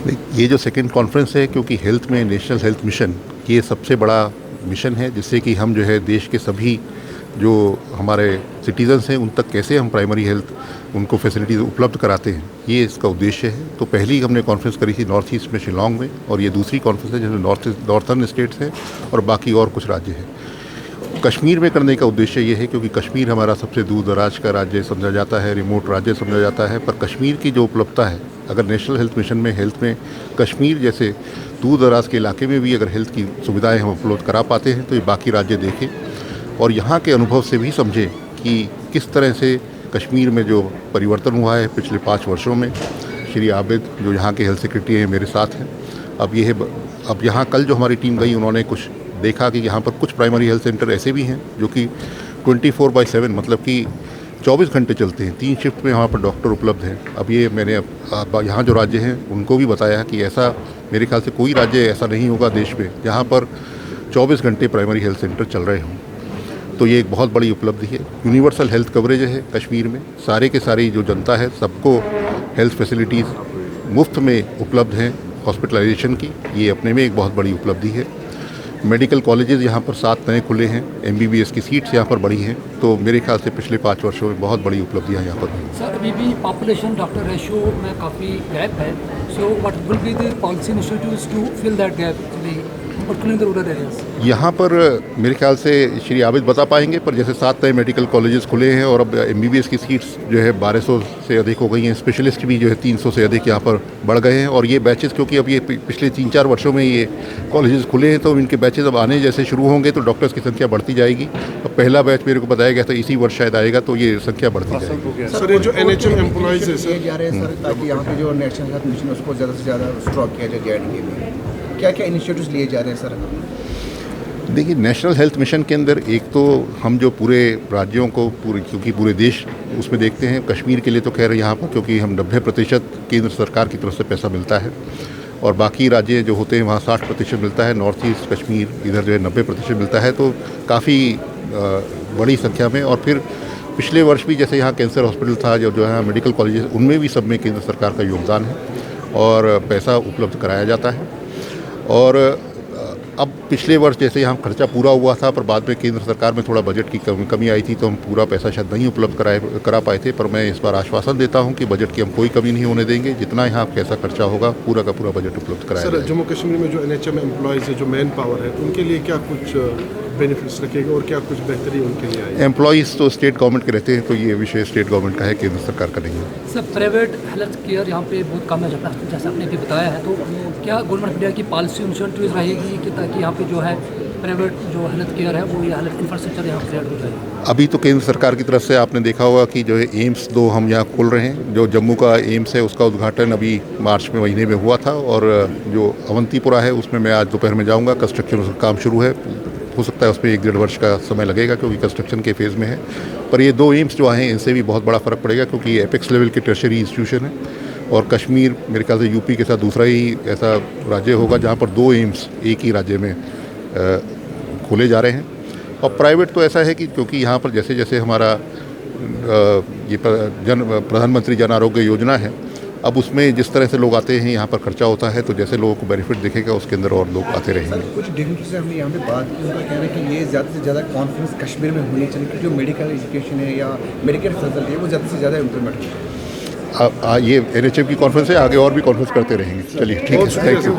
ये जो second conference है, क्योंकि हेल्थ में नेशनल हेल्थ मिशन ये सबसे बड़ा मिशन है, जिससे कि हम जो है देश के सभी जो हमारे सिटीजन्स हैं उन तक कैसे हम प्राइमरी हेल्थ उनको फैसिलिटीज़ उपलब्ध कराते हैं, ये इसका उद्देश्य है। तो पहली हमने कॉन्फ्रेंस करी थी नॉर्थ ईस्ट में शिलोंग में, और ये दूसरी कॉन्फ्रेंस है जिसमें नॉर्थर्न स्टेट्स हैं और बाकी और कुछ राज्य हैं। कश्मीर में करने का उद्देश्य ये है क्योंकि कश्मीर हमारा सबसे दूर दराज का राज्य समझा जाता है, रिमोट राज्य समझा जाता है, पर कश्मीर की जो उपलब्धता है, अगर नेशनल हेल्थ मिशन में हेल्थ में कश्मीर जैसे दूर दराज के इलाके में भी अगर हेल्थ की सुविधाएं हम उपलब्ध करा पाते हैं तो ये बाकी राज्य देखें और यहाँ के अनुभव से भी समझें कि किस तरह से कश्मीर में जो परिवर्तन हुआ है पिछले 5 वर्षों में। श्री आबिद जो यहाँ के हेल्थ सेक्रेटरी हैं मेरे साथ हैं। अब यहाँ कल जो हमारी टीम गई उन्होंने कुछ देखा कि यहाँ पर कुछ प्राइमरी हेल्थ सेंटर ऐसे भी हैं जो कि 24/7 मतलब कि 24 घंटे चलते हैं, 3 शिफ्ट में वहाँ पर डॉक्टर उपलब्ध हैं। अब ये मैंने यहाँ जो राज्य हैं उनको भी बताया कि ऐसा मेरे ख्याल से कोई राज्य ऐसा नहीं होगा देश में जहाँ पर 24 घंटे प्राइमरी हेल्थ सेंटर चल रहे हों। तो ये एक बहुत बड़ी उपलब्धि है। यूनिवर्सल हेल्थ कवरेज है कश्मीर में, सारे के सारी जो जनता है सबको हेल्थ फैसिलिटीज़ मुफ्त में उपलब्ध हैं हॉस्पिटलाइजेशन की, ये अपने में एक बहुत बड़ी उपलब्धि है। मेडिकल कॉलेजेस यहाँ पर 7 नए खुले हैं, MBBS की सीट्स यहाँ पर बढ़ी हैं, तो मेरे ख्याल से पिछले 5 वर्षों में बहुत बड़ी उपलब्धियाँ यहाँ पर हुई। सर, अभी भी पॉपुलेशन डॉक्टर रेशियो में काफ़ी गैप है, so what will be the policy initiatives to fill that gap in the rural areas? यहाँ पर मेरे ख्याल से श्री आबिद बता पाएंगे, पर जैसे 7 नए मेडिकल कॉलेजेस खुले हैं और अब MBBS की सीट्स जो है 1200 से अधिक हो गई हैं, स्पेशलिस्ट भी जो है 300 से अधिक यहाँ पर बढ़ गए हैं। और ये बैचेस क्योंकि अब ये पिछले 3-4 वर्षों में ये कॉलेजेस खुले हैं तो इनके बैचेस अब आने जैसे शुरू होंगे तो डॉक्टर्स की संख्या बढ़ती जाएगी। अब पहला बैच मेरे को बताया गया था इसी वर्ष शायद आएगा, तो ये संख्या बढ़ती जाएगी। सर, ये जो NHM एम्प्लॉइज है सर जा रहे हैं सर, ताकि यहाँ पे जो नेशनल हेल्थ मिशन उसको ज़्यादा से ज़्यादा स्ट्रॉक किया जाए JNK में, क्या क्या इनिशिएटिव्स लिए जा रहे हैं सर? देखिए, नेशनल हेल्थ मिशन के अंदर एक तो हम जो पूरे राज्यों को क्योंकि पूरे देश उसमें देखते हैं, कश्मीर के लिए तो खैर यहाँ पर क्योंकि हम 90% केंद्र सरकार की तरफ से पैसा मिलता है और बाकी राज्य जो होते हैं वहाँ 60% मिलता है। नॉर्थ ईस्ट कश्मीर इधर जो है 90% मिलता है, तो काफ़ी बड़ी संख्या में। और फिर पिछले वर्ष भी जैसे यहाँ कैंसर हॉस्पिटल था, जो है मेडिकल कॉलेजेस, उनमें भी सब में केंद्र सरकार का योगदान है और पैसा उपलब्ध कराया जाता है। और अब पिछले वर्ष जैसे यहाँ खर्चा पूरा हुआ था, पर बाद में केंद्र सरकार में थोड़ा बजट की कमी आई थी, तो हम पूरा पैसा शायद नहीं उपलब्ध करा पाए थे। पर मैं इस बार आश्वासन देता हूँ कि बजट की हम कोई कमी नहीं होने देंगे, जितना यहाँ पैसा खर्चा होगा पूरा का पूरा बजट उपलब्ध कराया जाएगा। सर, जम्मू कश्मीर में जो NHM एम्प्लॉइज है, जो मैन पावर है, उनके लिए क्या कुछ बेनिफिट्स रखेगा और क्या कुछ बेहतरी उनके लिए आएगी? एम्प्लॉइज़ तो स्टेट गवर्नमेंट के रहते हैं, तो ये विषय स्टेट गवर्नमेंट का है, केंद्र सरकार का नहीं है। सर, प्राइवेट हेल्थ केयर यहाँ पे बहुत कम है, जैसा आपने भी बताया है, तो क्या गवर्नमेंट इंडिया की पॉलिसी इनिशिएटिव रहेगी कि ताकि यहाँ पे जो है प्राइवेट जो हेल्थ केयर है वो ये हेल्थ इंफ्रास्ट्रक्चर यहाँ क्रिएट हो जाए? अभी तो केंद्र सरकार की तरफ से आपने देखा होगा कि जो है एम्स 2 हम यहाँ खोल रहे हैं। जो जम्मू का एम्स है उसका उद्घाटन अभी मार्च में महीने में हुआ था, और जो अवंतीपुरा है उसमें मैं आज दोपहर में जाऊँगा। कंस्ट्रक्शन उसका काम शुरू है, हो सकता है उसमें 1-1.5 वर्ष का समय लगेगा क्योंकि कंस्ट्रक्शन के फेज़ में है। पर ये 2 एम्स जो हैं इनसे भी बहुत बड़ा फ़र्क पड़ेगा क्योंकि ये एपेक्स लेवल के टर्शियरी इंस्टीट्यूशन है, और कश्मीर मेरे ख्याल से UP के साथ दूसरा ही ऐसा राज्य होगा जहाँ पर 2 एम्स एक ही राज्य में खोले जा रहे हैं। और प्राइवेट तो ऐसा है कि क्योंकि यहाँ पर जैसे जैसे हमारा ये प्रधानमंत्री जन आरोग्य योजना है, अब उसमें जिस तरह से लोग आते हैं यहाँ पर खर्चा होता है, तो जैसे लोगों को बेनिफिट दिखेगा उसके अंदर और लोग आते रहेंगे। कुछ डिग्निटरी से हमने यहाँ पे बात की, उनका कहना है कि ये ज़्यादा से ज़्यादा कॉन्फ्रेंस कश्मीर में होनी चाहिए क्योंकि जो मेडिकल एजुकेशन है या मेडिकल फैसिलिटी है वो ज़्यादा से ज़्यादा इम्प्लीमेंट हो। ये NHM की कॉन्फ्रेंस है, आगे और भी कॉन्फ्रेंस करते रहेंगे। चलिए, ठीक है, थैंक यू।